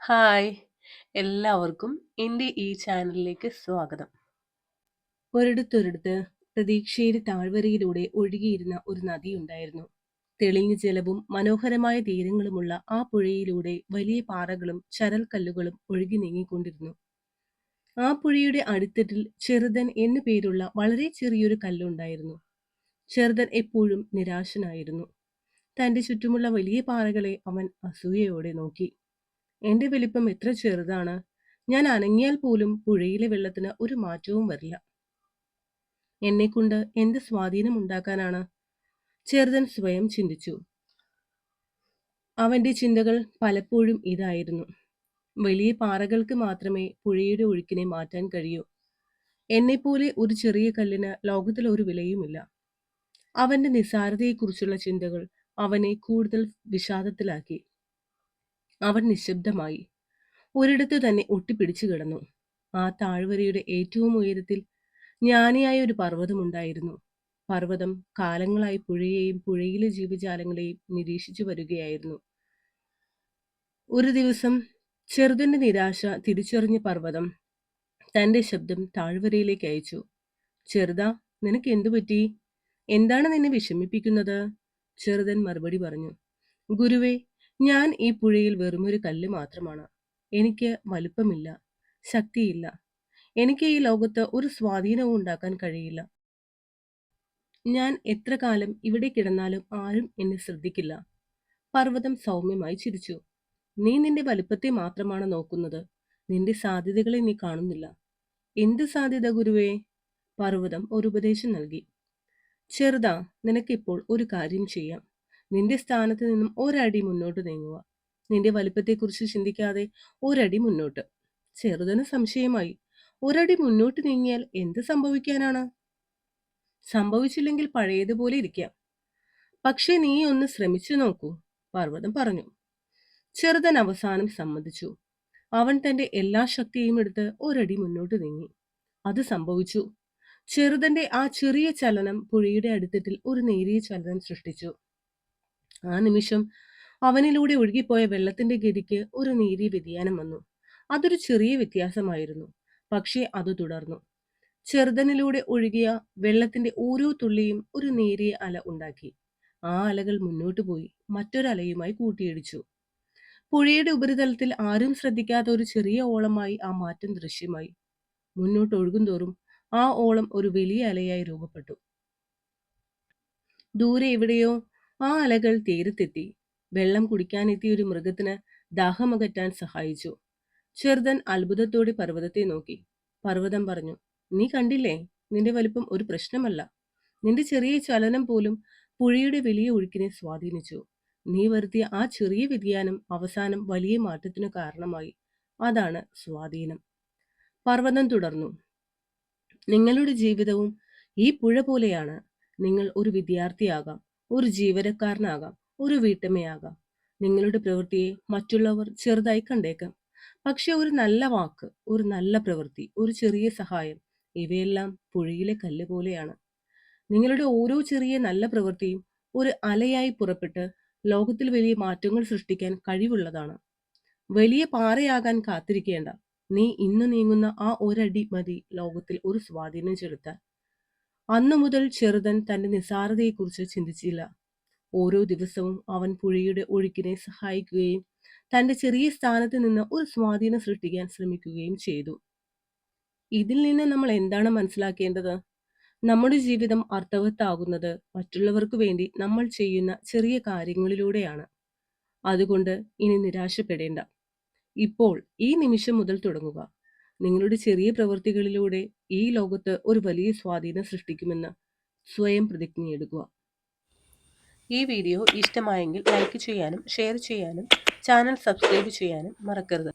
Hi! എല്ലാവർക്കും എൻ്റെ ഈ ചാനലിലേക്ക് സ്വാഗതം. ഒരിടത്തൊരിടത്ത് പ്രതീക്ഷയുടെ താഴ്വരയിലൂടെ ഒഴുകിയിരുന്ന ഒരു നദിയുണ്ടായിരുന്നു. തെളിഞ്ഞ ജലവും മനോഹരമായ തീരങ്ങളുമുള്ള ആ പുഴയിലൂടെ വലിയ പാറകളും ചരൽക്കല്ലുകളും ഒഴുകി നീങ്ങിക്കൊണ്ടിരുന്നു. ആ പുഴയുടെ അടിത്തട്ടിൽ ചെറുതൻ എന്നു പേരുള്ള വളരെ ചെറിയൊരു കല്ലുണ്ടായിരുന്നു. ചെറുതൻ എപ്പോഴും നിരാശനായിരുന്നു. തന്റെ ചുറ്റുമുള്ള വലിയ പാറകളെ അവൻ അസൂയയോടെ നോക്കി. എന്റെ വലിപ്പം എത്ര ചെറുതാണ്. ഞാൻ അനങ്ങിയാൽ പോലും പുഴയിലെ വെള്ളത്തിന് ഒരു മാറ്റവും വരില്ല. എന്നെക്കൊണ്ട് എന്ത് സ്വാധീനം ഉണ്ടാക്കാനാണ്? ചെറുതൻ സ്വയം ചിന്തിച്ചു. അവന്റെ ചിന്തകൾ പലപ്പോഴും ഇതായിരുന്നു: വലിയ പാറകൾക്ക് മാത്രമേ പുഴയുടെ ഒഴുക്കിനെ മാറ്റാൻ കഴിയൂ. എന്നെപ്പോലെ ഒരു ചെറിയ കല്ലിന് ലോകത്തിൽ ഒരു വിലയുമില്ല. അവന്റെ നിസ്സാരതയെക്കുറിച്ചുള്ള ചിന്തകൾ അവനെ കൂടുതൽ വിഷാദത്തിലാക്കി. അവൻ നിശബ്ദമായി ഒരിടത്ത് തന്നെ ഒട്ടിപ്പിടിച്ചു കിടന്നു. ആ താഴ്വരയുടെ ഏറ്റവും ഉയരത്തിൽ ജ്ഞാനിയായ ഒരു പർവ്വതമുണ്ടായിരുന്നു. പർവ്വതം കാലങ്ങളായി പുഴയെയും പുഴയിലെ ജീവജാലങ്ങളെയും നിരീക്ഷിച്ചു വരികയായിരുന്നു. ഒരു ദിവസം ചെറുതിന്റെ നിരാശ തിരിച്ചറിഞ്ഞ പർവ്വതം തന്റെ ശബ്ദം താഴ്വരയിലേക്ക് അയച്ചു. ചെറുതാ, നിനക്ക് എന്തു പറ്റി? എന്താണ് നിന്നെ വിഷമിപ്പിക്കുന്നത്? ചെറുതൻ മറുപടി പറഞ്ഞു. ഗുരുവേ, ഞാൻ ഈ പുഴയിൽ വെറുമൊരു കല്ല് മാത്രമാണ്. എനിക്ക് വലുപ്പമില്ല, ശക്തിയില്ല. എനിക്ക് ഈ ലോകത്ത് ഒരു സ്വാധീനവും ഉണ്ടാക്കാൻ കഴിയില്ല. ഞാൻ എത്ര കാലം ഇവിടെ കിടന്നാലും ആരും എന്നെ ശ്രദ്ധിക്കില്ല. പർവ്വതം സൗമ്യമായി ചിരിച്ചു. നീ നിന്റെ വലുപ്പത്തെ മാത്രമാണ് നോക്കുന്നത്. നിന്റെ സാധ്യതകളെ നീ കാണുന്നില്ല. എന്ത് സാധ്യത ഗുരുവേ? പർവ്വതം ഒരു ഉപദേശം നൽകി. ചെറുതാ, നിനക്കിപ്പോൾ ഒരു കാര്യം ചെയ്യാം. നിന്റെ സ്ഥാനത്ത് നിന്നും ഒരടി മുന്നോട്ട് നീങ്ങുക. നിന്റെ വലിപ്പത്തെക്കുറിച്ച് ചിന്തിക്കാതെ ഒരടി മുന്നോട്ട്. ചെറുതിന് സംശയമായി. ഒരടി മുന്നോട്ട് നീങ്ങിയാൽ എന്ത് സംഭവിക്കാനാണ്? സംഭവിച്ചില്ലെങ്കിൽ പഴയതുപോലെ ഇരിക്കാം. പക്ഷേ നീ ഒന്ന് ശ്രമിച്ചു നോക്കൂ, പർവ്വതം പറഞ്ഞു. ചെറുതൻ അവസാനം സമ്മതിച്ചു. അവൻ തന്റെ എല്ലാ ശക്തിയും എടുത്ത് ഒരടി മുന്നോട്ട് നീങ്ങി. അത് സംഭവിച്ചു. ചെറുതന്റെ ആ ചെറിയ ചലനം പുഴയുടെ അടിത്തട്ടിൽ ഒരു നേരിയ ചലനം സൃഷ്ടിച്ചു. ആ നിമിഷം അവനിലൂടെ ഒഴുകിപ്പോയ വെള്ളത്തിന്റെ ഗതിക്ക് ഒരു നേരിയ വ്യതിയാനം വന്നു. അതൊരു ചെറിയ വ്യത്യാസമായിരുന്നു, പക്ഷേ അത് തുടർന്നു. ചെറുതനിലൂടെ ഒഴുകിയ വെള്ളത്തിന്റെ ഓരോ തുള്ളിയും ഒരു നേരിയ അല ഉണ്ടാക്കി. ആ അലകൾ മുന്നോട്ടു പോയി മറ്റൊരലയുമായി കൂട്ടിയിടിച്ചു. പുഴയുടെ ഉപരിതലത്തിൽ ആരും ശ്രദ്ധിക്കാത്ത ഒരു ചെറിയ ഓളമായി ആ മാറ്റം ദൃശ്യമായി. മുന്നോട്ട് ഒഴുകുന്തോറും ആ ഓളം ഒരു വലിയ അലയായി രൂപപ്പെട്ടു. ദൂരെ എവിടെയോ ആ അലകൾ തീരത്തെത്തി. വെള്ളം കുടിക്കാനെത്തിയ ഒരു മൃഗത്തിന് ദാഹമകറ്റാൻ സഹായിച്ചു. ചെറുതൻ അത്ഭുതത്തോടെ പർവ്വതത്തെ നോക്കി. പർവ്വതം പറഞ്ഞു, നീ കണ്ടില്ലേ? നിന്റെ വലിപ്പം ഒരു പ്രശ്നമല്ല. നിന്റെ ചെറിയ ചലനം പോലും പുഴയുടെ വലിയ ഒഴുക്കിനെ സ്വാധീനിച്ചു. നീ വരുത്തിയ ആ ചെറിയ വ്യതിയാനം അവസാനം വലിയ മാറ്റത്തിനു കാരണമായി. അതാണ് സ്വാധീനം. പർവ്വതം തുടർന്നു. നിങ്ങളുടെ ജീവിതവും ഈ പുഴ പോലെയാണ്. നിങ്ങൾ ഒരു വിദ്യാർത്ഥിയാകാം, ഒരു ജീവനക്കാരനാകാം, ഒരു വീട്ടമ്മയാകാം. നിങ്ങളുടെ പ്രവൃത്തിയെ മറ്റുള്ളവർ ചെറുതായി കണ്ടേക്കാം. പക്ഷെ ഒരു നല്ല വാക്ക്, ഒരു നല്ല പ്രവൃത്തി, ഒരു ചെറിയ സഹായം, ഇവയെല്ലാം പുഴയിലെ കല്ല് പോലെയാണ്. നിങ്ങളുടെ ഓരോ ചെറിയ നല്ല പ്രവൃത്തിയും ഒരു അലയായി പുറപ്പെട്ട് ലോകത്തിൽ വലിയ മാറ്റങ്ങൾ സൃഷ്ടിക്കാൻ കഴിവുള്ളതാണ്. വലിയ പാറയാകാൻ കാത്തിരിക്കേണ്ട. നീ ഇന്ന് നീങ്ങുന്ന ആ ഒരടി മതി ലോകത്തിൽ ഒരു സ്വാധീനം ചെലുത്താൻ. അന്നു മുതൽ ചെറുതൻ തന്റെ നിസ്സാരതയെക്കുറിച്ച് ചിന്തിച്ചില്ല. ഓരോ ദിവസവും അവൻ പുഴയുടെ ഒഴുക്കിനെ സഹായിക്കുകയും തന്റെ ചെറിയ സ്ഥാനത്ത് നിന്ന് ഒരു സ്വാധീനം സൃഷ്ടിക്കാൻ ശ്രമിക്കുകയും ചെയ്തു. ഇതിൽ നിന്ന് നമ്മൾ എന്താണ് മനസ്സിലാക്കേണ്ടത്? നമ്മുടെ ജീവിതം അർത്ഥവത്താകുന്നത് മറ്റുള്ളവർക്ക് വേണ്ടി നമ്മൾ ചെയ്യുന്ന ചെറിയ കാര്യങ്ങളിലൂടെയാണ്. അതുകൊണ്ട് ഇനി നിരാശപ്പെടേണ്ട. ഇപ്പോൾ ഈ നിമിഷം മുതൽ തുടങ്ങുക. നിങ്ങളുടെ ചെറിയ പ്രവൃത്തികളിലൂടെ ഈ ലോകത്ത് ഒരു വലിയ സ്വാധീനം സൃഷ്ടിക്കുമെന്ന് സ്വയം പ്രതിജ്ഞയെടുക്കുക. ഈ വീഡിയോ ഇഷ്ടമായെങ്കിൽ ലൈക്ക് ചെയ്യാനും ഷെയർ ചെയ്യാനും ചാനൽ സബ്സ്ക്രൈബ് ചെയ്യാനും മറക്കരുത്.